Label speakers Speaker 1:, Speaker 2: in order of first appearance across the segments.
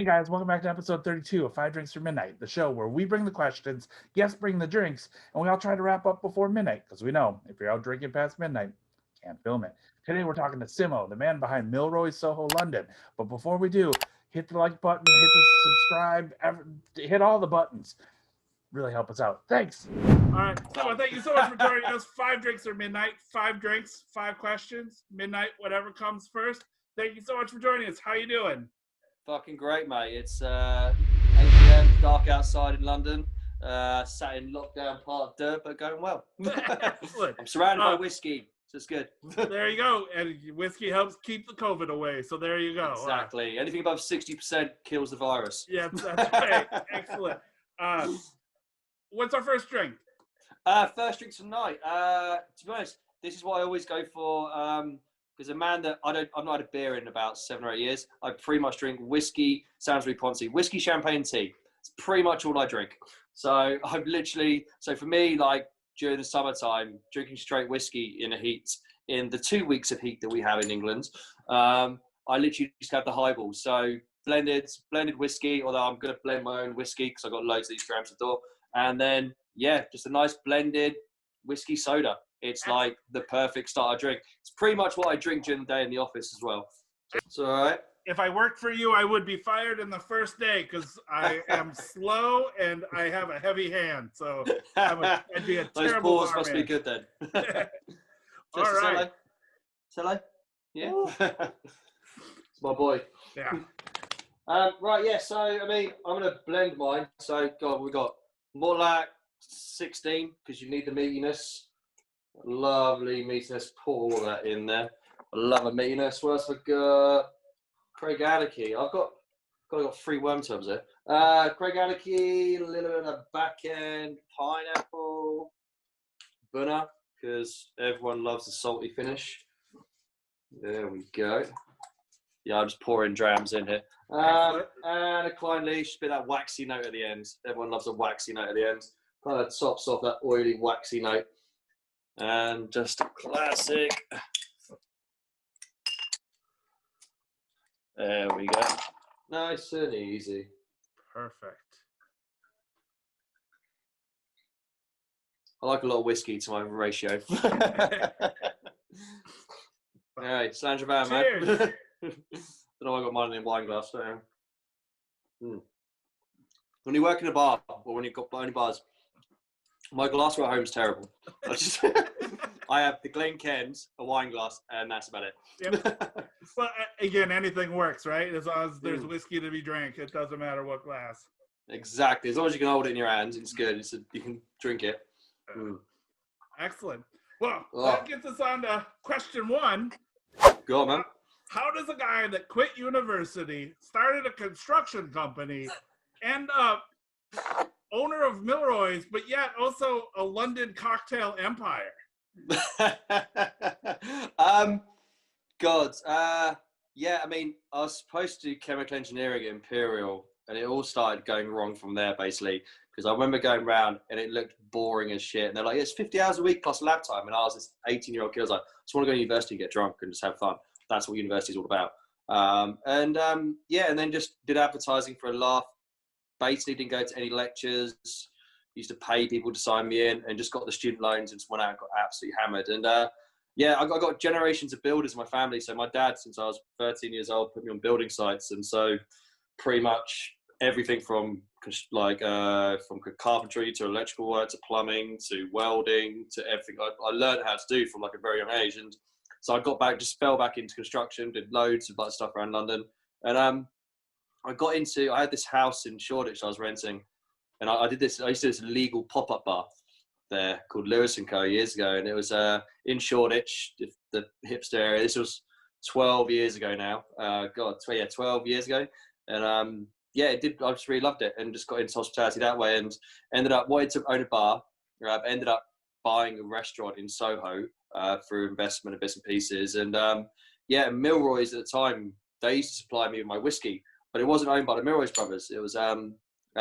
Speaker 1: guys, welcome back to episode 32 of 5 Drinks for Midnight, the show where we bring the questions, guests bring the drinks, and we all try to wrap up before midnight, because we know if you're out drinking past midnight, can't film it. Today we're talking to Simo, the man behind Milroy, Soho, London. But before we do, hit the like button, hit the subscribe, hit all the buttons. Really help us out. Thanks. All right, Simo, thank you so much for joining us. 5 Drinks for Midnight, 5 drinks, 5 questions, midnight, whatever comes first. Thank you so much for joining us. How you doing?
Speaker 2: Fucking great, mate. It's 8 p.m, dark outside in London. Sat in lockdown, part of dirt, but going well.
Speaker 1: Excellent.
Speaker 2: I'm surrounded by whiskey, so it's good.
Speaker 1: There you go. And whiskey helps keep the COVID away. So there you go.
Speaker 2: Exactly. Anything above 60% kills the virus.
Speaker 1: Yeah, that's right. Excellent. What's our first drink?
Speaker 2: First drink tonight. To be honest, this is what I always go for. Because a man that I've not had a beer in about 7 or 8 years. I pretty much drink whiskey. Sounds really poncy. Whiskey, champagne, tea. It's pretty much all I drink. So for me, like during the summertime, drinking straight whiskey in the 2 weeks of heat that we have in England, I literally just have the highballs. So blended whiskey, although I'm going to blend my own whiskey because I've got loads of these grams of door. And then, just a nice blended whiskey soda. It's like the perfect starter drink. It's pretty much what I drink during the day in the office as well. It's all right.
Speaker 1: If I worked for you, I would be fired in the first day because I am slow and I have a heavy hand. So I'd be a
Speaker 2: Those
Speaker 1: terrible
Speaker 2: paws
Speaker 1: barman.
Speaker 2: must be good then.
Speaker 1: All right.
Speaker 2: Hello? Yeah. It's my boy.
Speaker 1: Yeah.
Speaker 2: Right, yeah. So, I mean, I'm going to blend mine. So, we've got more like 16 because you need the meatiness. Lovely meatiness. Pour all that in there. I love a meatiness. What else have I got? Craig Anarchy. I've got 3 worm tubs there. Craig Anarchy, a little bit of back end, pineapple, bunner, because everyone loves the salty finish. There we go. Yeah, I'm just pouring drams in here. And a Klein leash, bit of that waxy note at the end. Everyone loves a waxy note at the end. Kind of tops off that oily, waxy note. And just a classic. There we go. Nice and easy.
Speaker 1: Perfect.
Speaker 2: I like a lot of whiskey to my ratio. All right, Sandra Van, man.
Speaker 1: Cheers.
Speaker 2: Don't know I got mine in a wine glass. So. When you work in a bar or when you've got only bars, my glassware at home is terrible. I have the Glencans, a wine glass, and that's about it.
Speaker 1: Yep. Well, again, anything works, right? As long as there's whiskey to be drank, it doesn't matter what glass.
Speaker 2: Exactly. As long as you can hold it in your hands, it's good. You can drink it.
Speaker 1: Excellent. Well, that gets us on to question 1.
Speaker 2: Go on, man.
Speaker 1: How does a guy that quit university, started a construction company, end up owner of Milroy's, but yet also a London cocktail empire?
Speaker 2: Yeah, I mean, I was supposed to do chemical engineering at Imperial, and it all started going wrong from there, basically, because I remember going around and it looked boring as shit, and they're like, it's 50 hours a week plus lab time, and I was this 18-year-old kid. I was like, I just want to go to university and get drunk and just have fun. That's what university is all about. And then just did advertising for a laugh. Basically didn't go to any lectures. Used to pay people to sign me in, and just got the student loans and just went out and got absolutely hammered. And I got generations of builders in my family. So my dad, since I was 13 years old, put me on building sites, and so pretty much everything from carpentry to electrical work to plumbing to welding to everything I learned how to do from like a very young age. And so I fell back into construction, did loads of stuff around London, and I had this house in Shoreditch I was renting, and I used to do this illegal pop-up bar there called Lewis & Co. years ago, and it was in Shoreditch, the hipster area. This was 12 years ago now. 12 years ago. And it did. I just really loved it and just got into hospitality that way, and ended up wanting to own a bar. Ended up buying a restaurant in Soho through investment and bits and pieces. And Milroy's at the time, they used to supply me with my whiskey, but it wasn't owned by the Milroy's brothers. It was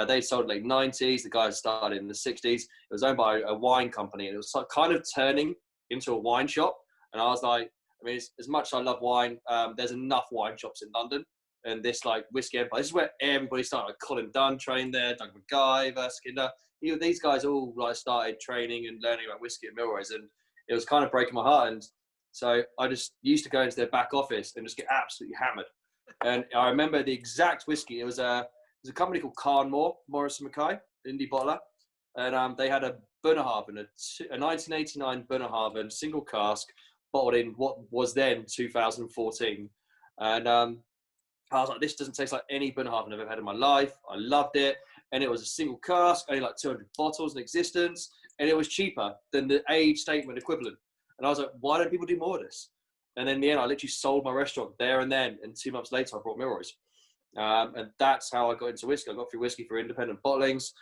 Speaker 2: they sold in the late 90s. The guys started in the 60s. It was owned by a wine company, and it was kind of turning into a wine shop. And I was like, I mean, as much as I love wine, there's enough wine shops in London. and this like whiskey empire. This is where everybody started. Like Colin Dunn trained there, Doug McGyver, Skinner. These guys all like started training and learning about whiskey at Milroy's, and it was kind of breaking my heart. And so I just used to go into their back office and just get absolutely hammered. And I remember the exact whiskey. It was a company called Carnmore, Morris and Mackay, indie bottler, and they had a Bunnahabhain, a 1989 Bunnahabhain single cask, bottled in what was then 2014. And I was like, this doesn't taste like any Bunnahabhain I've ever had in my life. I loved it. And it was a single cask, only like 200 bottles in existence. And it was cheaper than the age statement equivalent. And I was like, why don't people do more of this? And then in the end, I literally sold my restaurant there and then. And 2 months later, I brought Milroy's. And that's how I got into whiskey. I got through whiskey for independent bottlings.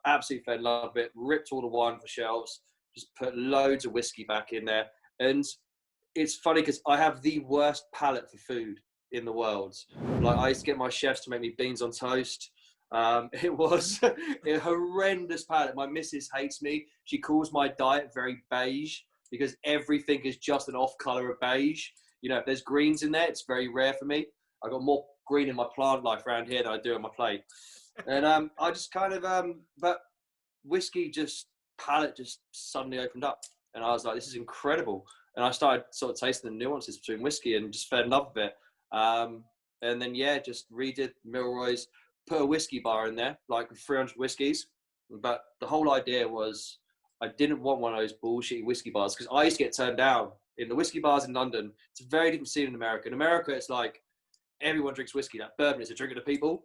Speaker 2: Absolutely fell in love with it. Ripped all the wine for shelves. Just put loads of whiskey back in there. And it's funny because I have the worst palate for food in the world. Like I used to get my chefs to make me beans on toast. It was a horrendous palate. My missus hates me. She calls my diet very beige because everything is just an off color of beige. You know, if there's greens in there, it's very rare for me. I got more green in my plant life around here than I do on my plate. And I just kind of, but whiskey palate just suddenly opened up. And I was like, this is incredible. And I started sort of tasting the nuances between whiskey and just fell in love with it. And then, just redid Milroy's, put a whiskey bar in there, like 300 whiskeys. But the whole idea was I didn't want one of those bullshit whiskey bars because I used to get turned down in the whiskey bars in London. It's a very different scene in America. In America, it's like everyone drinks whiskey. That bourbon is a drink of the people.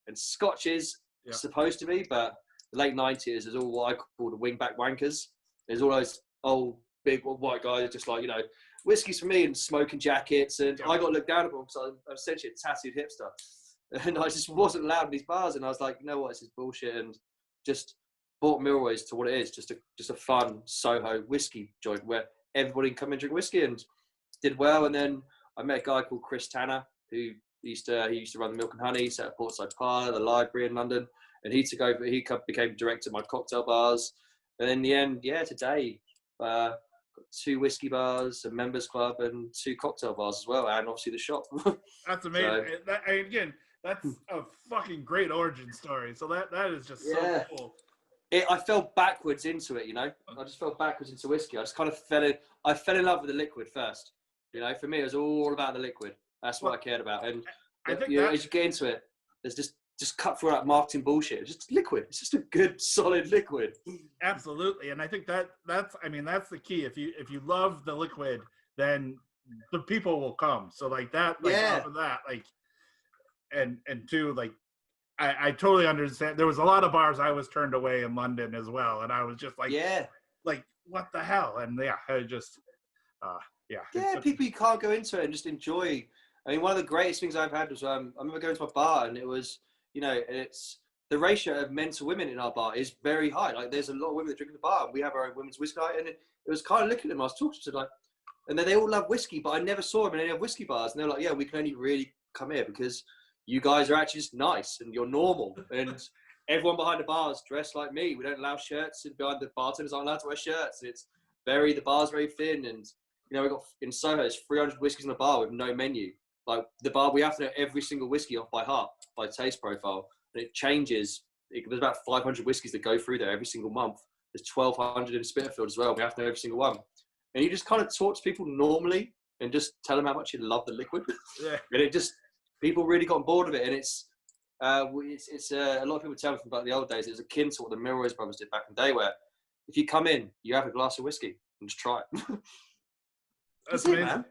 Speaker 2: And Scotch is supposed to be, but the late 90s is all what I call the wingback wankers. There's all those old, big white guys just like, whiskey's for me and smoking jackets. And I got looked down upon because I'm essentially a tattooed hipster. And I just wasn't allowed in these bars. And I was like, you know what, this is bullshit. And just brought Milroy's to what it is, just a fun Soho whiskey joint where everybody can come and drink whiskey, and did well. And then I met a guy called Chris Tanner who used to run the Milk and Honey, set up Portside Parlour, the library in London. And he took over, became director of my cocktail bars. And in the end, today, got 2 whiskey bars, a members club, and 2 cocktail bars as well, and obviously the shop.
Speaker 3: That's amazing. So, that's a fucking great origin story. So that is just so cool.
Speaker 2: I fell backwards into it, I just fell backwards into whiskey. I just kind of fell in love with the liquid first. For me, it was all about the liquid. That's what I cared about. And I think as you get into it, there's just cut through that marketing bullshit. It's just liquid. It's just a good, solid liquid.
Speaker 3: Absolutely. And I think that's the key. If you love the liquid, then the people will come. So like that, off of that, and two, I totally understand. There was a lot of bars I was turned away in London as well. And I was just like, what the hell? And I just,
Speaker 2: people you can't go into it and just enjoy. I mean, one of the greatest things I've had was, I remember going to a bar and it was, it's the ratio of men to women in our bar is very high. Like there's a lot of women that drink in the bar, and we have our own women's whiskey night, and it was kind of looking at them. I was talking to them and then they all love whiskey, but I never saw them in any of whiskey bars. And they're like, we can only really come here because you guys are actually just nice and you're normal. And everyone behind the bar is dressed like me. We don't allow shirts, and behind the bartenders aren't allowed to wear shirts. The bar's very thin, and we got in Soho, there's 300 whiskeys in the bar with no menu. Like the bar, we have to know every single whiskey off by heart, by taste profile. And it changes. There's about 500 whiskeys that go through there every single month. There's 1,200 in Spitalfields as well. We have to know every single one. And you just kind of talk to people normally and just tell them how much you love the liquid. Yeah. And people really got on board with it. And it's a lot of people tell me from about the old days, it was akin to what the Milroy brothers did back in the day, where if you come in, you have a glass of whiskey and just try it.
Speaker 3: That's amazing.
Speaker 2: Man.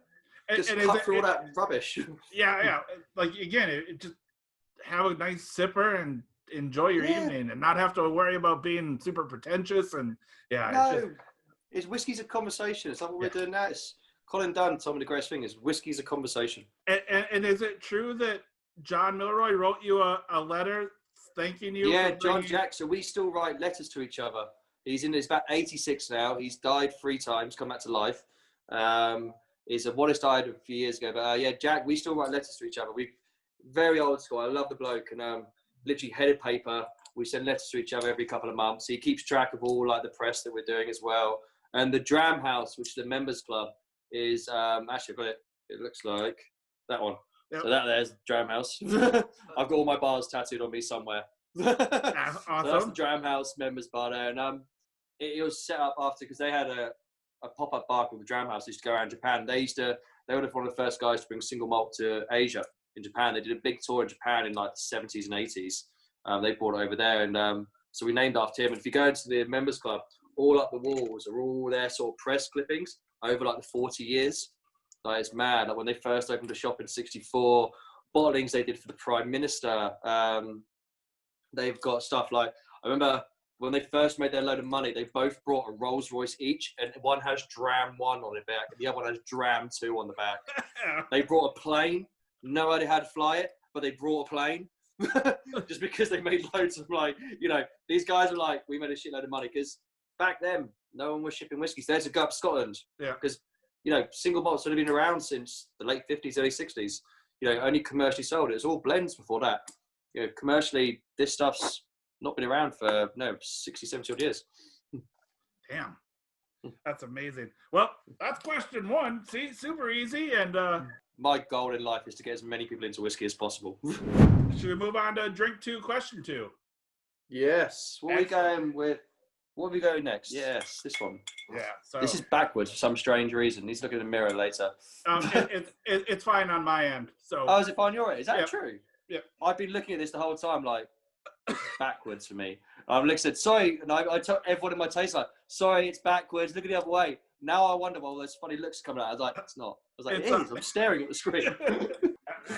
Speaker 2: Just cut through all that rubbish.
Speaker 3: Yeah. Again, just have a nice sipper and enjoy your evening, and not have to worry about being super pretentious. And
Speaker 2: it's whiskey's a conversation. It's like what we're doing now. Colin Dunn told me the greatest thing is whiskey's a conversation.
Speaker 3: And is it true that John Milroy wrote you a letter thanking you?
Speaker 2: Yeah, John Jack. So we still write letters to each other. He's about 86 now. He's died 3 times, come back to life. He's died a few years ago. But Jack, we still write letters to each other. We very old school. I love the bloke, and literally headed paper. We send letters to each other every couple of months. He keeps track of all the press that we're doing as well. And the Dram house, which is the members club, is actually I've got it. It looks like that one.
Speaker 3: Yep.
Speaker 2: So there's the Dram House. I've got all my bars tattooed on me somewhere.
Speaker 3: Awesome.
Speaker 2: So that's the Dram House members bar there, and it was set up after because they had a pop-up bar called the Dram House. They used to go around Japan. They were one of the first guys to bring single malt to Asia in Japan. They did a big tour in Japan in like the 70s and 80s. They brought it over there, and so we named after him. And if you go into the members club, all up the walls are all their sort of press clippings over like the 40 years. Like it's mad. Like when they first opened the shop in '64, bottlings they did for the Prime Minister. They've got stuff like, I remember when they first made their load of money, they both brought a Rolls Royce each, and one has Dram 1 on the back, and the other one has Dram 2 on the back. They brought a plane. No idea how to fly it, but they brought a plane just because they made loads of these guys were like, we made a shitload of money because back then no one was shipping whiskies. They had to go up to Scotland because single malts had been around since the late 50s, early 60s. Only commercially sold. It was all blends before that. Commercially, this stuff's not been around for 60, 70 odd years.
Speaker 3: Damn, that's amazing. Well, that's question 1. See, super easy. And
Speaker 2: my goal in life is to get as many people into whiskey as possible.
Speaker 3: Should we move on to drink 2, question 2?
Speaker 2: Yes. What are we going with? What are we going next? Yes, this one.
Speaker 3: Yeah. So
Speaker 2: this is backwards for some strange reason. He's looking in the mirror later.
Speaker 3: It's fine on my end. So.
Speaker 2: Oh, is it fine your end? Is that true?
Speaker 3: Yeah.
Speaker 2: I've been looking at this the whole time, like backwards for me. I've looked said sorry, and I told everyone in my taste like, sorry, it's backwards. Look at the other way. Now I wonder, well, there's funny looks coming out. I was like, it's not. I was like, it is. I'm staring at the screen.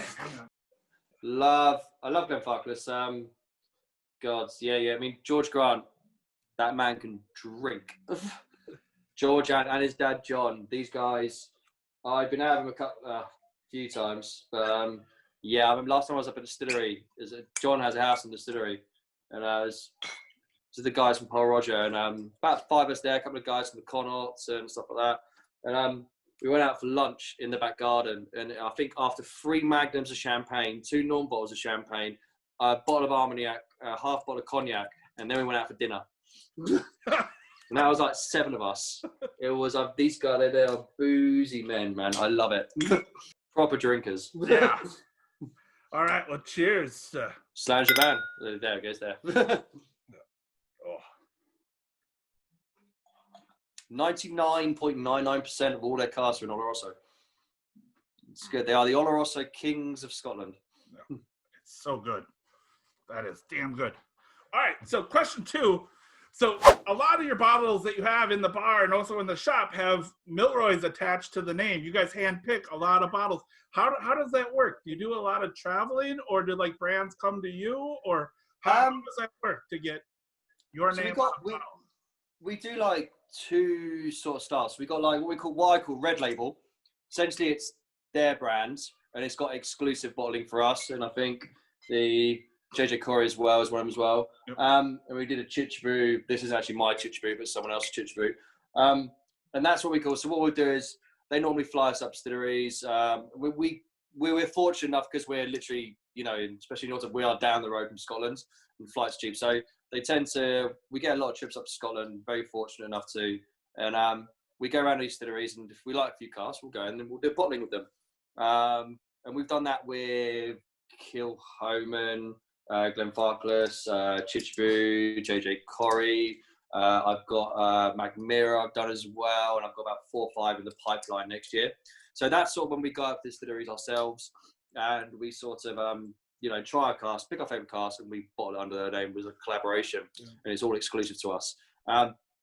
Speaker 2: I love Glenfarclas. Gods, yeah. I mean, George Grant, that man can drink. George and his dad John, these guys, I've been out with them a few times, but I remember last time I was up at the distillery. John has a house in the distillery, and I was to the guys from Paul Roger, and about 5 of us there, a couple of guys from the Connaughts and stuff like that, and we went out for lunch in the back garden, and I think after 3 magnums of champagne, 2 normal bottles of champagne, a bottle of Armagnac, a half bottle of cognac, and then we went out for dinner. And that was like 7 of us. It was these guys, they are boozy men, man. I love it. Proper drinkers.
Speaker 3: Yeah. All right. Well, cheers.
Speaker 2: Slan Javan. There it goes there. 99.99% of all their casks are in Oloroso. It's good. They are the Oloroso kings of Scotland.
Speaker 3: It's so good. That is damn good. All right. So question 2. So a lot of your bottles that you have in the bar and also in the shop have Milroy's attached to the name. You guys handpick a lot of bottles. How does that work? Do you do a lot of traveling, or do like brands come to you, or how does that work to get your name?
Speaker 2: We do like 2 sort of styles. We got like what I call red label. Essentially, it's their brand and it's got exclusive bottling for us. And I think the JJ Corey as well is one of them as well.
Speaker 3: Yep.
Speaker 2: And we did a Chichiboo. This is actually my Chichiboo, but someone else's Chichiboo. And that's what we call. So what we'll do is they normally fly us up distilleries. We're fortunate enough because we're literally, especially North, we are down the road from Scotland and flights cheap. So we get a lot of trips up to Scotland. Very fortunate enough to, and we go around these distilleries, and if we like a few casks, we'll go and then we'll do bottling with them. And we've done that with Kilhoman, Glenfarclas, Chichiboo, JJ Corey. I've got Magmira I've done as well, and I've got about 4 or 5 in the pipeline next year. So that's sort of when we go up to distilleries ourselves, and we sort of try a cask, pick our favourite cask, and we bottle it under their name as a collaboration, and it's all exclusive to us.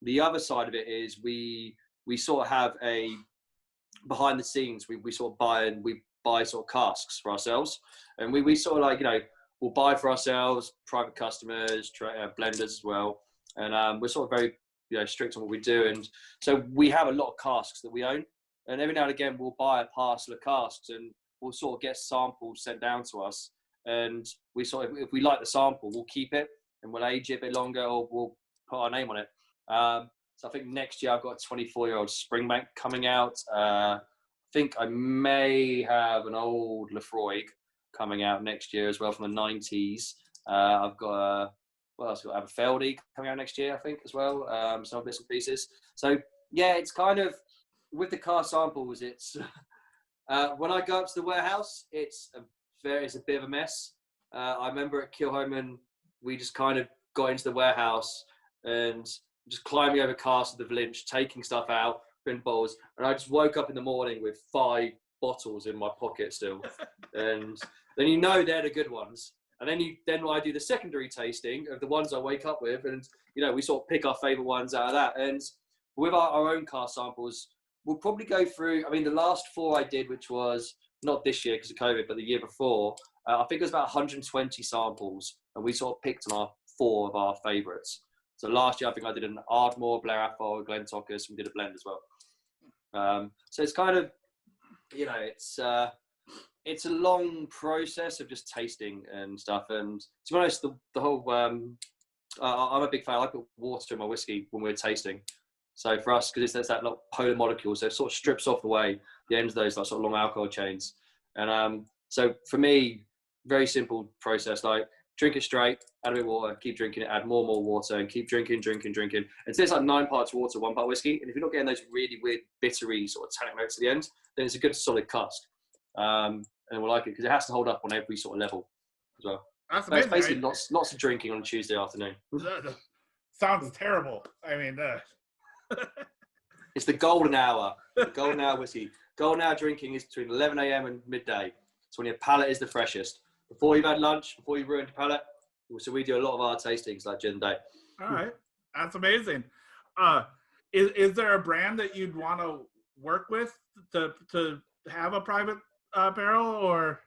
Speaker 2: The other side of it is we sort of have a behind the scenes. We sort of buy sort of casks for ourselves, and we sort of we'll buy for ourselves, private customers, blenders as well, and we're sort of very strict on what we do, and so we have a lot of casks that we own, and every now and again we'll buy a parcel of casks, and we'll sort of get samples sent down to us, and we sort of, if we like the sample, we'll keep it and we'll age it a bit longer, or we'll put our name on it. So I think next year I've got a 24-year-old Springbank coming out. I think I may have an old Lefroy coming out next year as well from the 90s. I've got what else? I've got Aberfeldy coming out next year, I think, as well. Some bits and pieces. So yeah, it's kind of with the car samples. It's When I go up to the warehouse, it's a bit of a mess. I remember at Kilhoman, we just kind of got into the warehouse and just climbing over casks of the Vlinch, taking stuff out, putting bottles, and I just woke up in the morning with 5 bottles in my pocket still. And then you know they're the good ones. And then I do the secondary tasting of the ones I wake up with, and we sort of pick our favourite ones out of that. And with our own cask samples, we'll probably go through. I mean, the last 4 I did, which was not this year because of COVID, but the year before, I think it was about 120 samples, and we sort of picked on our 4 of our favourites. So last year, I think I did an Ardmore, Blair Athol, Glen Tockus, and we did a blend as well. So it's kind of, it's a long process of just tasting and stuff. And to be honest, the whole, I'm a big fan. I put water in my whiskey when we're tasting. So for us, because there's that little polar molecule, so it sort of strips off the ends of those like sort of long alcohol chains. And so for me, very simple process, like drink it straight, add a bit of water, keep drinking it, add more and more water, and keep drinking. And so it's like 9 parts water, 1 part whiskey. And if you're not getting those really weird, bittery sort of tannic notes at the end, then it's a good solid cask. And we'll like it because it has to hold up on every sort of level as well.
Speaker 3: That's
Speaker 2: amazing,
Speaker 3: amazing.
Speaker 2: Basically, lots of drinking on a Tuesday afternoon.
Speaker 3: Sounds terrible. I mean,
Speaker 2: it's the golden hour. The golden hour whiskey. Golden hour drinking is between 11 a.m. and midday. It's when your palate is the freshest. Before you've had lunch, before you've ruined your palate. So we do a lot of our tastings like during the day.
Speaker 3: All right, that's amazing. Is there a brand that you'd want to work with to have a private barrel, or?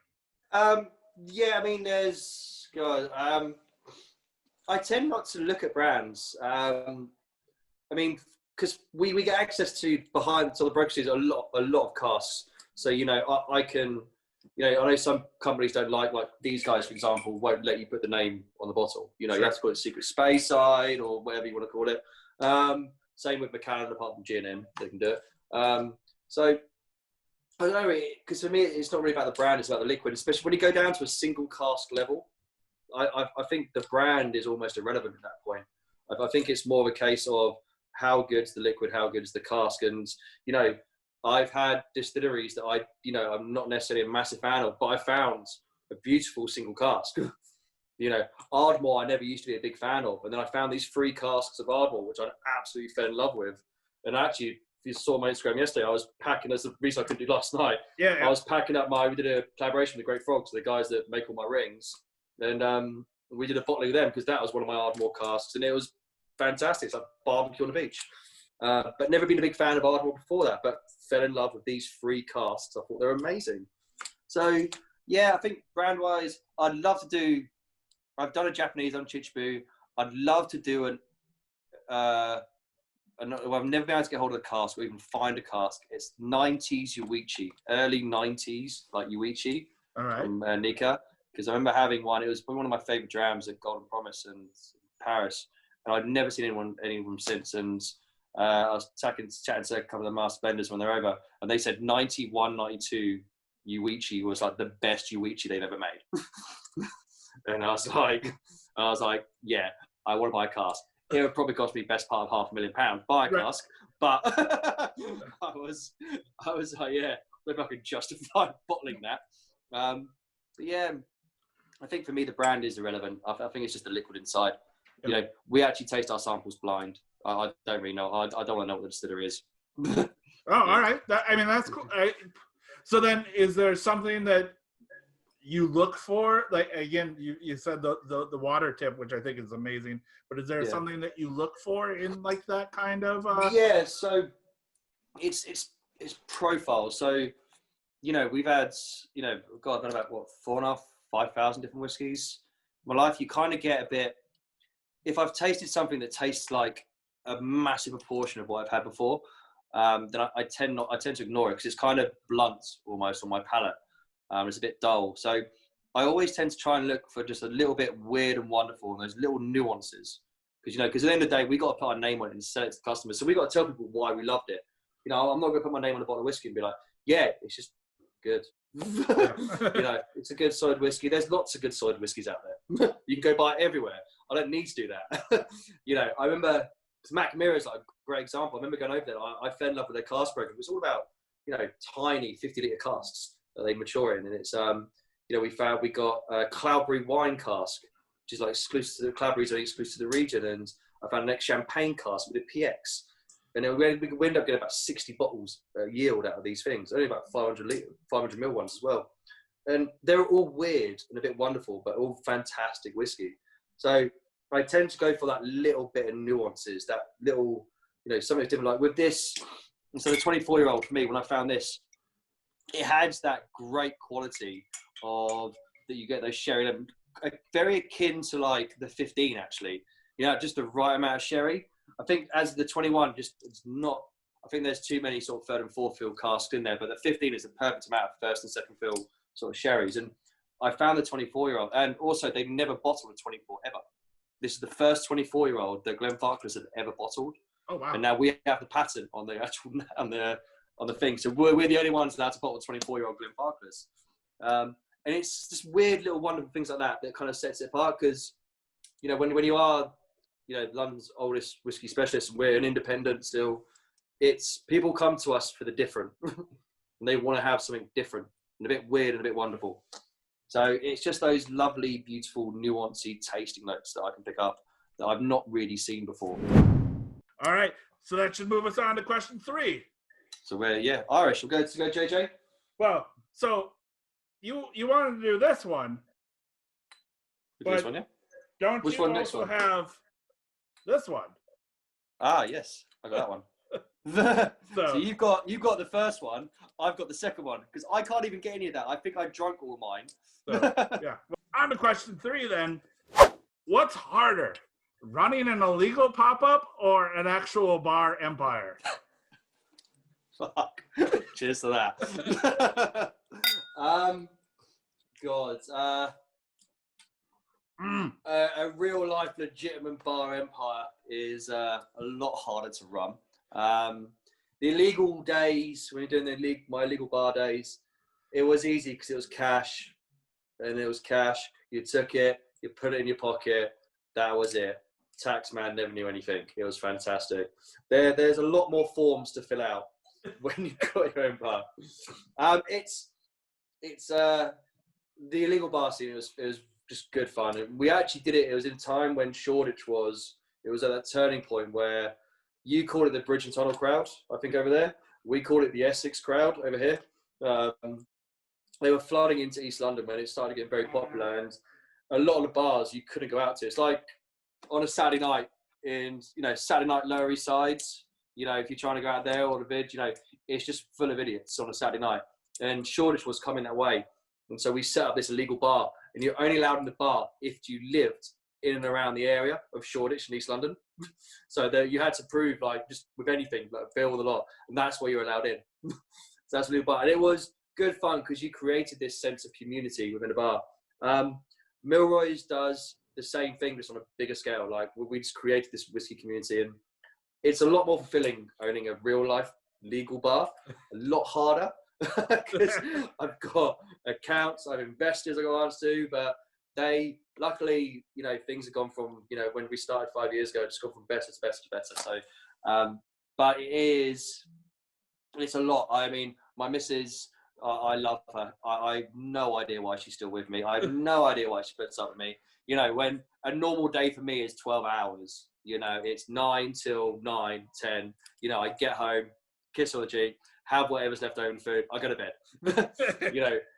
Speaker 2: Yeah, I mean, there's. God, I tend not to look at brands. I mean, because we get access to behind the brokerages a lot of casks. So I can. I know some companies don't like these guys, for example, won't let you put the name on the bottle. You have to call it Secret Space Side or whatever you want to call it. Same with Macallan, apart from G&M, they can do it. So I don't know, because for me, it's not really about the brand, it's about the liquid, especially when you go down to a single cask level. I think the brand is almost irrelevant at that point. I think it's more of a case of how good's the liquid, how good is the cask. And, I've had distilleries that I'm not necessarily a massive fan of, but I found a beautiful single cask. Ardmore I never used to be a big fan of, and then I found these 3 casks of Ardmore, which I absolutely fell in love with. And actually, if you saw my Instagram yesterday, I was packing, that's the reason I couldn't do last night.
Speaker 3: Yeah.
Speaker 2: I was packing up we did a collaboration with the Great Frogs, the guys that make all my rings. And we did a bottling with them because that was one of my Ardmore casks, and it was fantastic. It's like barbecue on the beach. But never been a big fan of Ardmore before that, but fell in love with these 3 casks. I thought they were amazing. So, yeah, I think brand-wise, I'd love to do... I've done a Japanese on Chichibu. I'd love to do I've never been able to get hold of the cask or even find a cask. It's 90s Yuichi, early 90s, like Yuichi.
Speaker 3: All right.
Speaker 2: From Nika. Because I remember having one. It was one of my favourite drams at Golden Promise in Paris. And I'd never seen anyone since. And I was chatting to a couple of the master blenders when they're over, and they said 91, 92 Yuichi was like the best Yuichi they've ever made. And I was like, yeah, I want to buy a cask. It would probably cost me best part of £500,000 buy a cask, but I was like, yeah, maybe I could justify bottling that. But yeah, I think for me the brand is irrelevant. I think it's just the liquid inside. We actually taste our samples blind. I don't really know. I don't want to know what the distillery is.
Speaker 3: Oh, all right. That's cool. So then, is there something that you look for? Like, again, you said the water tip, which I think is amazing. But is there something that you look for in like that kind of?
Speaker 2: Yeah. So it's profile. So we've had God, I've done about 4,500, 5,000 different whiskies. In my life, you kind of get a bit. If I've tasted something that tastes like a massive proportion of what I've had before, then I tend to ignore it because it's kind of blunt almost on my palate. It's a bit dull. So I always tend to try and look for just a little bit weird and wonderful and those little nuances. Because at the end of the day, we got to put our name on it and sell it to customers. So we got to tell people why we loved it. I'm not going to put my name on a bottle of whiskey and be like, yeah, it's just good. It's a good solid whiskey. There's lots of good solid whiskies out there. You can go buy it everywhere. I don't need to do that. I remember Mac Mirror is like a great example. I remember going over there. I fell in love with their cask program. It was all about, tiny 50-litre casks that they mature in. And it's, we got a Cloudberry wine cask, which is like exclusive to the Cloudberries are exclusive to the region. And I found an ex-champagne cask with a PX. And we end up getting about 60 bottles yield out of these things. Only about 500 ml ones as well. And they're all weird and a bit wonderful, but all fantastic whiskey. So I tend to go for that little bit of nuances, that little, something different. Like with this, so the 24-year-old for me, when I found this, it has that great quality of that you get those sherry, very akin to like the 15 actually. Just the right amount of sherry. I think as the 21, it's not. I think there's too many sort of third and fourth fill casks in there, but the 15 is the perfect amount of first and second fill sort of sherries. And I found the 24-year-old, and also they've never bottled a 24 ever. This is the first 24-year-old that Glenfarclas have ever bottled. Oh wow! And now we have the patent on the actual on the thing, so we're the only ones allowed to bottle 24-year-old Glenfarclas. And it's just weird little wonderful things like that kind of sets it apart, because when you are London's oldest whiskey specialist, and we're an independent still, it's people come to us for the different and they want to have something different and a bit weird and a bit wonderful. So it's just those lovely, beautiful, nuancey tasting notes that I can pick up that I've not really seen before.
Speaker 3: All right, so that should move us on to question 3.
Speaker 2: So we're Irish. We'll go JJ.
Speaker 3: Well, so you wanted to do this one, but
Speaker 2: this one, yeah.
Speaker 3: Don't
Speaker 2: Which
Speaker 3: you
Speaker 2: one,
Speaker 3: also
Speaker 2: next one?
Speaker 3: have this one?
Speaker 2: Ah, yes, I got that one. So you've got the first one. I've got the second one, because I can't even get any of that. I think I drunk all of mine.
Speaker 3: So, yeah. On to question 3 then. What's harder, running an illegal pop-up or an actual bar empire?
Speaker 2: Fuck. Cheers to that. A real life legitimate bar empire is a lot harder to run. The illegal days, when you're doing my illegal bar days, it was easy because it was cash, and it was cash. You took it, you put it in your pocket. That was it. Tax man never knew anything. It was fantastic. There's a lot more forms to fill out when you've got your own bar. It's the illegal bar scene. It was just good fun. And we actually did it. It was in time when Shoreditch it was at that turning point where you call it the Bridge and Tunnel crowd, I think, over there. We call it the Essex crowd over here. They were flooding into East London when it started getting very popular, and a lot of the bars you couldn't go out to. It's like on a Saturday night in, Saturday night Lower East Sides, if you're trying to go out there, or the Vidge, it's just full of idiots on a Saturday night. And Shoreditch was coming that way. And so we set up this illegal bar, and you're only allowed in the bar if you lived in and around the area of Shoreditch in East London. So you had to prove, just with anything, like bill the lot, and that's where you're allowed in. So that's a bar. And it was good fun because you created this sense of community within a bar. Milroy's does the same thing, just on a bigger scale. Like, we just created this whiskey community, and it's a lot more fulfilling owning a real life legal bar. A lot harder because I've got accounts, I have investors I got answers to, but they, luckily, things have gone from, when we started 5 years ago, just gone from better to better to better. So, but it's a lot. I mean, my missus, I love her. I have no idea why she's still with me. I have no idea why she puts up with me. When a normal day for me is 12 hours, it's 9 till 9, 10. I get home, kiss her on the cheek, have whatever's left over in food, I go to bed.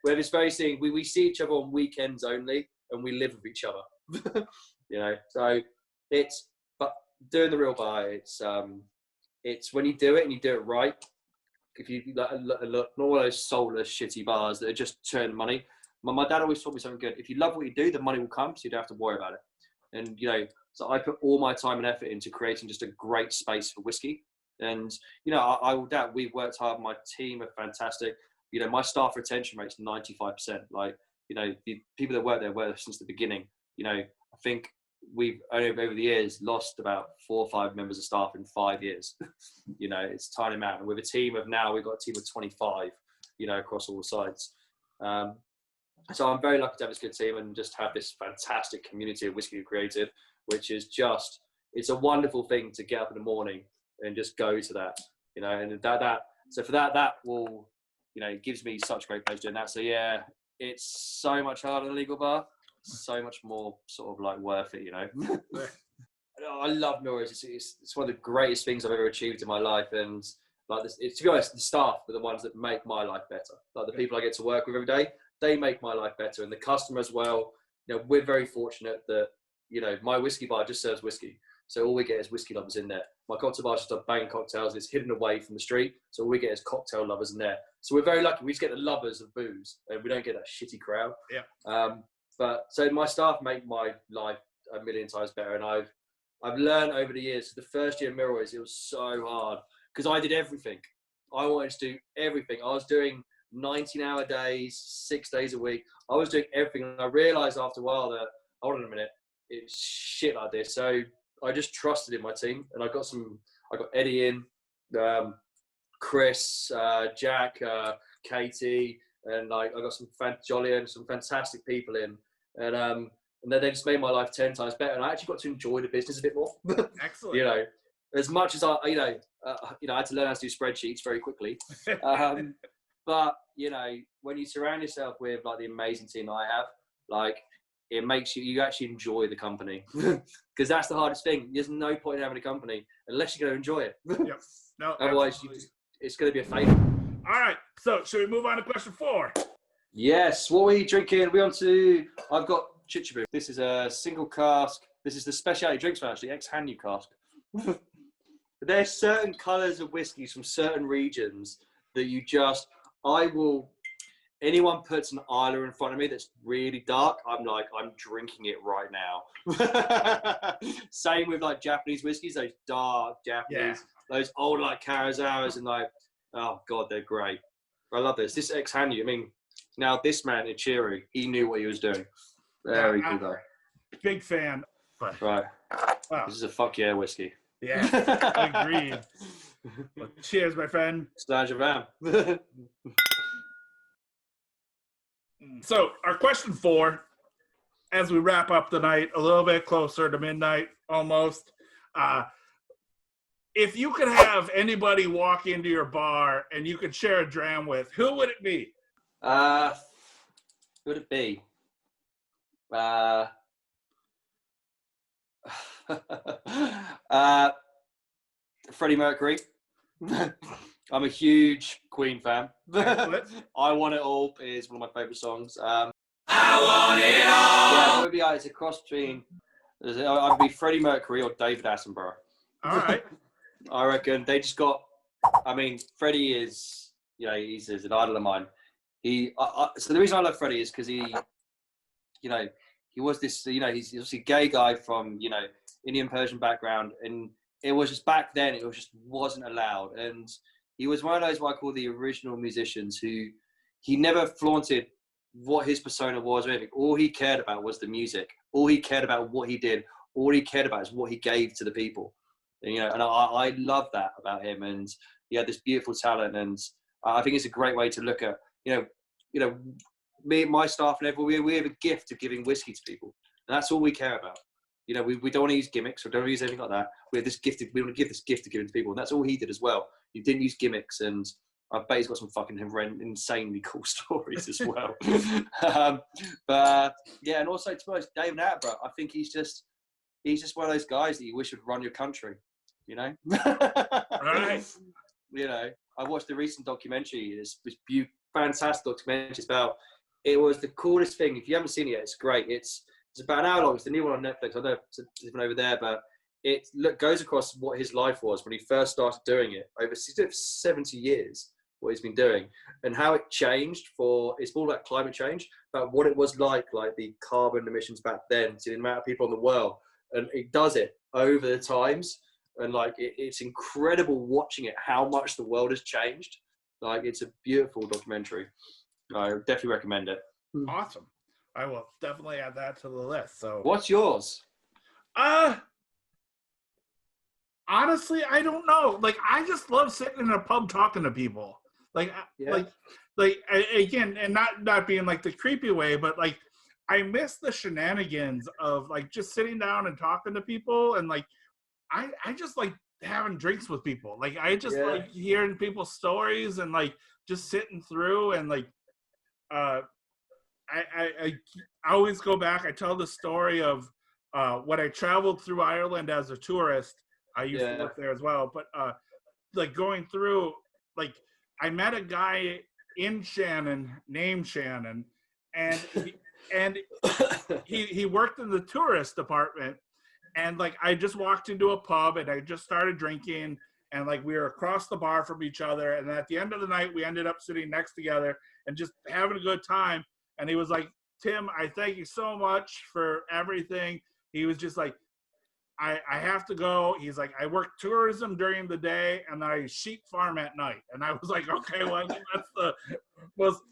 Speaker 2: Where it's very seeing, we see each other on weekends only, and we live with each other. So but doing the real bar, it's when you do it and you do it right. If you look, not all those soulless, shitty bars that are just churning money. My dad always taught me something good. If you love what you do, the money will come, so you don't have to worry about it. And, so I put all my time and effort into creating just a great space for whiskey. And, I will doubt we've worked hard. My team are fantastic. My staff retention rate's 95%. The people that work there were since the beginning. I think we've only over the years lost about 4 or 5 members of staff in 5 years. It's a tiny amount. And with a team of now, we've got a team of 25, across all sides. So I'm very lucky to have this good team and just have this fantastic community of whiskey created, which is it's a wonderful thing to get up in the morning and just go to that, and So for that will, it gives me such great pleasure doing that. So yeah, it's so much harder than a legal bar, so much more sort of like worth it, I love Milroy's. It's one of the greatest things I've ever achieved in my life, and like this, to be honest, the staff are the ones that make my life better. Like the people I get to work with every day, they make my life better, and the customers as well. We're very fortunate that my whiskey bar just serves whiskey, so all we get is whiskey lovers in there. My cocktail bar just does bang cocktails. It's hidden away from the street, so all we get is cocktail lovers in there. So we're very lucky. We just get the lovers of booze, and we don't get that shitty crowd.
Speaker 3: Yeah.
Speaker 2: But so my staff make my life a million times better, and I've learned over the years. The first year at Milroy's, it was so hard because I did everything. I wanted to do everything. I was doing 19-hour days, 6 days a week. I was doing everything, and I realised after a while that, hold on a minute, it's shit like this. So I just trusted in my team, and I got Eddie in, Chris, Jack, Katie, and I got some Jolly and some fantastic people in, and then they just made my life 10 times better, and I actually got to enjoy the business a bit more.
Speaker 3: Excellent.
Speaker 2: As much as I had to learn how to do spreadsheets very quickly, but when you surround yourself with like the amazing team that I have, like it makes you actually enjoy the company, because that's the hardest thing. There's no point in having a company unless you're going to enjoy it.
Speaker 3: Yep. No,
Speaker 2: otherwise it's going to be a failure.
Speaker 3: All right, so should we move on to question 4?
Speaker 2: Yes. What are we drinking? I've got Chichabu. This is a single cask. This is the specialty drinks one, actually, ex-Hanyu cask. There's certain colours of whiskies from certain regions that anyone puts an Isla in front of me that's really dark, I'm drinking it right now. Same with like Japanese whiskies, those dark Japanese, those old like Karazawas, and like, oh God, they're great. I love this. This ex-Hanyu, now this man, Ichiru, he knew what he was doing. Very good guy. Big
Speaker 3: fan.
Speaker 2: Right.
Speaker 3: Wow.
Speaker 2: This is a fuck yeah whiskey.
Speaker 3: Yeah, agreed. Well, cheers, my friend.
Speaker 2: Slash Ram.
Speaker 3: So, our question 4, as we wrap up the night, a little bit closer to midnight, almost. If you could have anybody walk into your bar and you could share a dram with, who would it be?
Speaker 2: Who would it be? Freddie Mercury. I'm a huge Queen fan. I Want It All is one of my favourite songs. I want it all. Yeah, it's a cross between. I'd be Freddie Mercury or David Attenborough.
Speaker 3: All right.
Speaker 2: I reckon they just got. Freddie is, he's an idol of mine. So the reason I love Freddie is because he was this, he's obviously a gay guy from, Indian Persian background, and it was just back then, it just wasn't allowed. And he was one of those what I call the original musicians who he never flaunted what his persona was or anything. All he cared about was the music. All he cared about what he did. All he cared about is what he gave to the people. And, and I love that about him. And he had this beautiful talent. And I think it's a great way to look at, me and my staff and everyone, we have a gift of giving whiskey to people. And that's all we care about. We don't want to use gimmicks or don't want to use anything like that. We want to give this gift of giving to people. And that's all he did as well. He didn't use gimmicks, and I bet he's got some fucking insanely cool stories as well. But yeah, and also to be honest, David Attenborough, I think he's just one of those guys that you wish would run your country,
Speaker 3: Right.
Speaker 2: I watched the recent documentary. This fantastic documentary. It was the coolest thing. If you haven't seen it yet, it's great. It's about an hour long. It's the new one on Netflix. I know it's different over there, but it goes across what his life was when he first started doing it over 70 years, what he's been doing, and how it changed it's all about climate change, about what it was like the carbon emissions back then to the amount of people in the world. And it does it over the times. And it's incredible watching it, how much the world has changed. It's a beautiful documentary. I definitely recommend it.
Speaker 3: Awesome. I will definitely add that to the list. So,
Speaker 2: what's yours?
Speaker 3: Honestly, I don't know. I just love sitting in a pub talking to people. Again, and not being the creepy way, but I miss the shenanigans of just sitting down and talking to people, and I just having drinks with people. Like I just
Speaker 2: Yeah.
Speaker 3: like hearing people's stories and like just sitting through and like I always go back. I tell the story of when I traveled through Ireland as a tourist. I used to work there as well, but like going through, like I met a guy in Shannon named Shannon, and he worked in the tourist department, and like I just walked into a pub and I just started drinking, and like we were across the bar from each other, and at the end of the night we ended up sitting next together and just having a good time. And he was like, Tim, I thank you so much for everything. He was just like, I have to go. He's like, I work tourism during the day and I sheep farm at night. And I was like, okay, well, that's the most,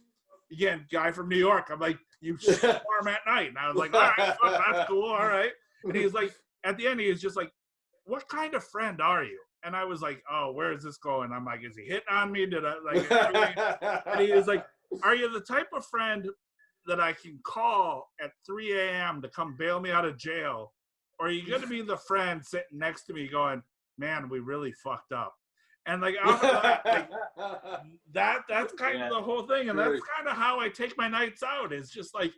Speaker 3: again, guy from New York. I'm like, you sheep farm at night. And I was like, all right, that's cool. All right. And he's like, at the end, he was just like, what kind of friend are you? And I was like, oh, where is this going? I'm like, is he hitting on me? Did I like, and he was like, are you the type of friend that I can call at 3 a.m. to come bail me out of jail? Or are you going to be the friend sitting next to me going, man, we really fucked up? And like, that's kind of the whole thing. And that's kind of how I take my nights out. It's just like,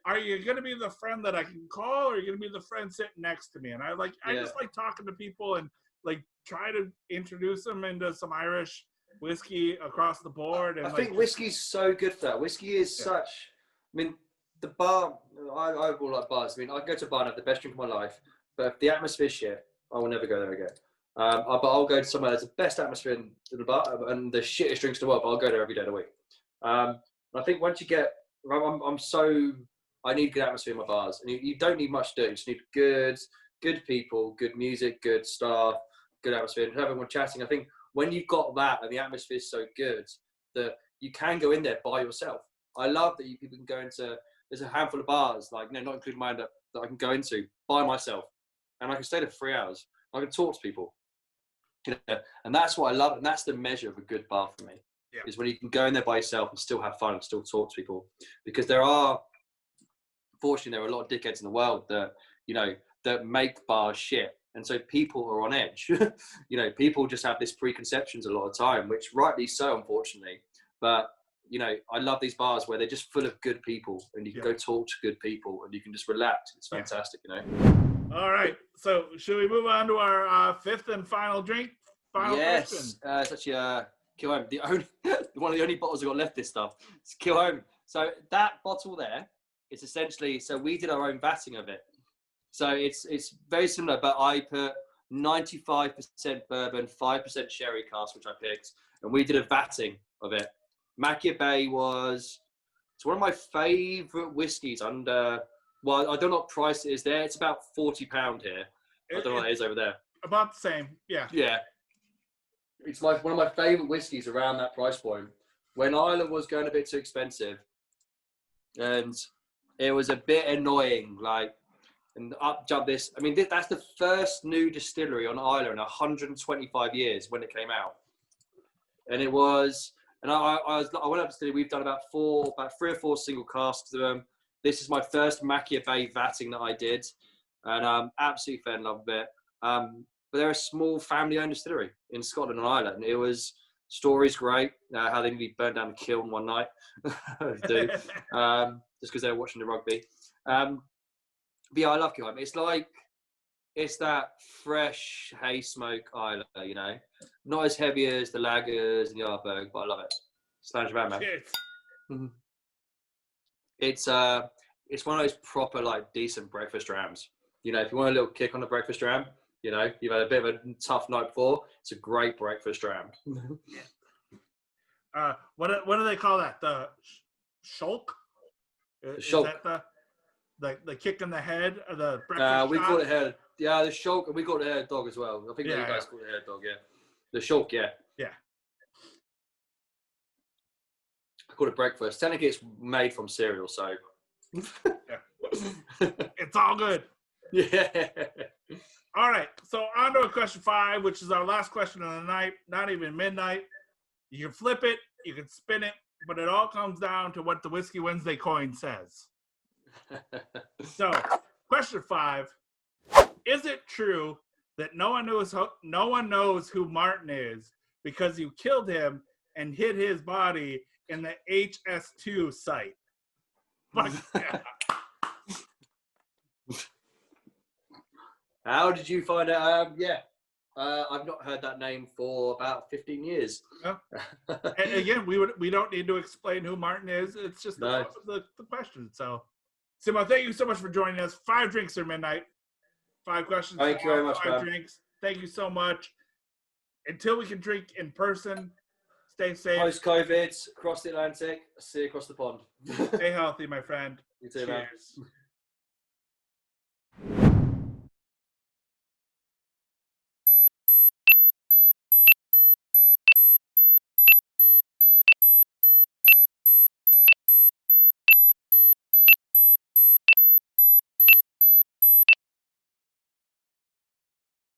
Speaker 3: are you going to be the friend that I can call, or are you going to be the friend sitting next to me? And I just like talking to people and like try to introduce them into some Irish whiskey across the board. And
Speaker 2: I think whiskey's so good for that. Whiskey is such, I mean, the bar, I all like bars. I mean, I go to a bar and have the best drink of my life, but if the atmosphere's shit, I will never go there again. But I'll go to somewhere that's the best atmosphere in the bar and the shittest drinks in the world, but I'll go there every day of the week. I think once you get, I need good atmosphere in my bars, and you don't need much to do. You just need good people, good music, good staff, good atmosphere, and everyone chatting. I think when you've got that and the atmosphere is so good that you can go in there by yourself. I love that people can go into, there's a handful of bars, like, not including mine, that I can go into by myself, and I can stay there for 3 hours. I can talk to people, and that's what I love, and that's the measure of a good bar for me, is when you can go in there by yourself and still have fun and still talk to people. Because fortunately, there are a lot of dickheads in the world that, that make bars shit. And so people are on edge. People just have this preconceptions a lot of time, which rightly so, unfortunately. But, I love these bars where they're just full of good people, and you can go talk to good people and you can just relax. It's fantastic,
Speaker 3: All right. So should we move on to our fifth and final drink? Question.
Speaker 2: It's actually Kill Home. One of the only bottles I've got left this stuff. It's Kill Home. So that bottle there is essentially, so we did our own vatting of it. So it's very similar, but I put 95% bourbon, 5% sherry cask, which I picked, and we did a vatting of it. Macchia Bay it's one of my favourite whiskies under, well, I don't know what price it is there. It's about £40 here. I don't know what it is over there.
Speaker 3: About the same, yeah.
Speaker 2: Yeah. It's one of my favourite whiskies around that price point. When Ireland was going a bit too expensive, and it was a bit annoying, and up jumped this. I mean, that's the first new distillery on Ireland in 125 years when it came out. And it was, and I went up to distillery. We've done about 3 or 4 single casks of them. This is my first Macchia Bay vatting that I did, and absolutely fell in love with it. But they're a small family-owned distillery in Scotland and Ireland. It was, story's great, how they nearly burned down the kiln one night, just because they were watching the rugby. But yeah, I love Kill Home. It's that fresh hay smoke Isla, not as heavy as the lagers and the Ardbeg, but I love it. Slange around, man. It's one of those proper decent breakfast drams. If you want a little kick on the breakfast dram, you've had a bit of a tough night before. It's a great breakfast dram.
Speaker 3: What do they call that? The shulk?
Speaker 2: The shulk.
Speaker 3: Is that the kick in the head of the breakfast
Speaker 2: we call it head. Yeah, the shulk, and we call it head dog as well. I think you guys call it head dog. Yeah, the shulk. Yeah. I call it breakfast. Technically, it's made from cereal, so.
Speaker 3: It's all good.
Speaker 2: Yeah.
Speaker 3: All right, so on to question 5, which is our last question of the night. Not even midnight. You can flip it, you can spin it, but it all comes down to what the Whiskey Wednesday coin says. So, question 5: is it true that no one knows who Martin is because you killed him and hid his body in the HS2 site. Fuck yeah.
Speaker 2: How did you find out? I've not heard that name for about 15 years.
Speaker 3: Yeah. And again, we don't need to explain who Martin is. It's just the question. So, Simo, thank you so much for joining us. 5 drinks or midnight. 5 questions.
Speaker 2: Thank you very much,
Speaker 3: 5 drinks. Thank you so much. Until we can drink in person, stay safe.
Speaker 2: Post-COVID, across the Atlantic, see you across the pond.
Speaker 3: Stay healthy, my friend.
Speaker 2: You too,
Speaker 3: Cheers.
Speaker 2: man.